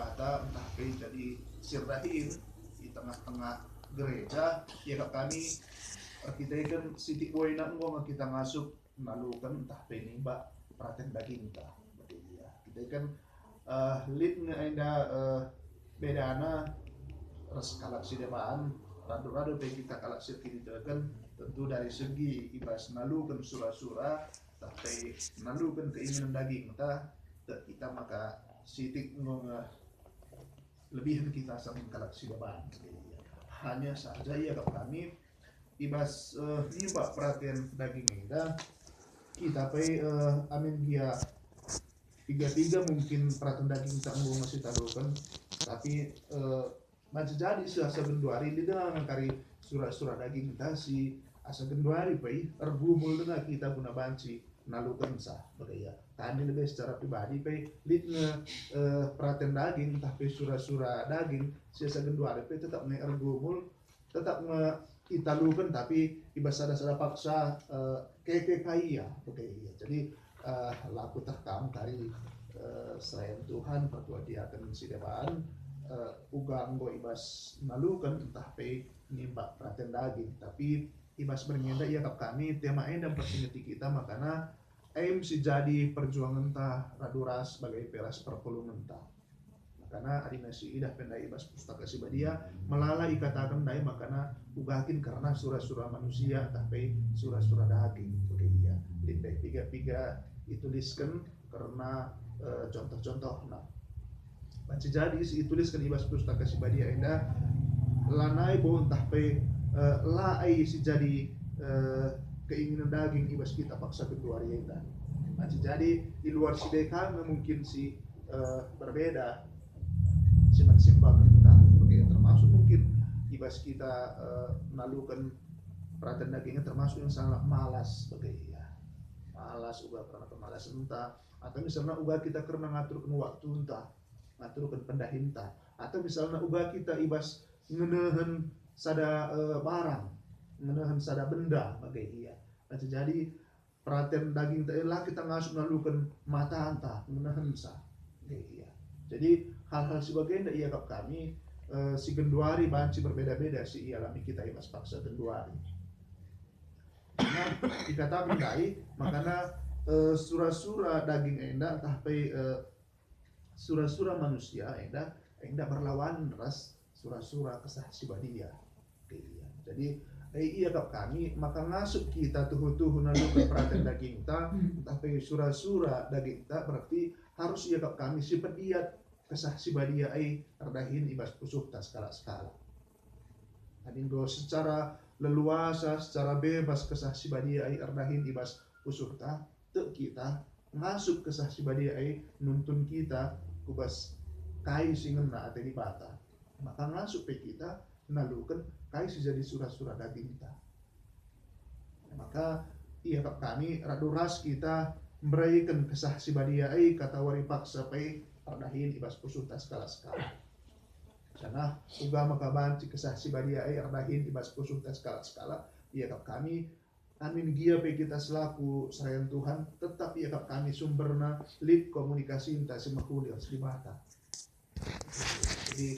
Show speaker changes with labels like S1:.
S1: bata entah pe jadi sirdahin di tengah-tengah gereja ya kami kita kan sitik boy nak ngomong kita masuk malukan entah pe nimba praten daging ta ya kita kan lead nga bedana res kalak sidebaan rado-rado pe kita kalak sirkini kan tentu dari segi ibas nalukan sura-sura tapi nalukan keinginan daging kita maka sitik lebihan kita sama kalak sidebaan hanya saja ya kami ibas nimba perhatian daging kita pe amin dia tiga mungkin perhatian daging tak masih taruhkan tapi masih jadi asa genduari di dengan kari surah-surah daging si asa genduari pe erbumul dengan kita guna banci nalukan sah bagaya tadi lebih secara pribadi pe litnya perhatian daging tapi surah-surah daging si asa genduari pe tetap nge erbumul tetap kita lukan tapi ibas ada paksa kaya bagaya jadi laku terkam dari selain Tuhan pertua dia akan sidebaan ugang go ibas nalukan entah pe nimba perhatian daging tapi ibas bernyenda ia kap kami tema dan persingeti kita makana aim si jadi perjuangan ta raduras sebagai peras perpulungan ta makana adina si idah pendai ibas pustaka si badia melala ikatakan dai makana ugakin karena surah-surah manusia tapi surah-surah daging begitu ya litai tiga dituliskan karena contoh-contoh nah baca jadi si tuliskan ibas pustaka si badia indah lanai bo entah pe lai si jadi keinginan daging ibas kita paksa kedua hari indah baca jadi di luar si deka mungkin si berbeda simpan kita begitu termasuk mungkin ibas kita menalukan perhatian dagingnya termasuk yang sangat malas begitu ya malas uga karena kemalas entah atau misalnya uga kita karena ngaturkan waktu entah ngaturkan pendahinta atau misalnya uga kita ibas ngenehen sada barang ngenehen sada benda begitu ya jadi perhatian daging lah kita ngasup nalukan mata anta ngenehen sa begitu ya jadi hal-hal sebagainya iya kap kami si genduari banci berbeda-beda si alami kita ibas paksa genduari nah dikatakan dai makana surah-surah daging endah tapi surah-surah manusia endah berlawan ras surah-surah kesah sibadia jadi iya kap kami maka ngasup kita tuh nalukan perhatian daging ta tapi surah-surah daging ta berarti harus iya kap kami si pediat kesah sibadia terdahin ibas pusuh ta skala-skala adinggo secara leluasa secara bebas kesah sibadia terdahin ibas pusuh ta kita ngasup kesah sibadia nuntun kita kubas kai singena ate di bata maka ngasup pe kita nalukan kai si jadi surah-surah daging kita maka iya kap kami raduras kita memberikan kesah sibadia kata wari paksa pe terdahin ibas pusuh ta skala-skala sana uga maka banci kesah sibadia terdahin ibas pusuh ta skala-skala iya kap kami amin gia pe kita selaku selain Tuhan tetap iya kap kami sumberna lead komunikasi entah semahuli harus dibata jadi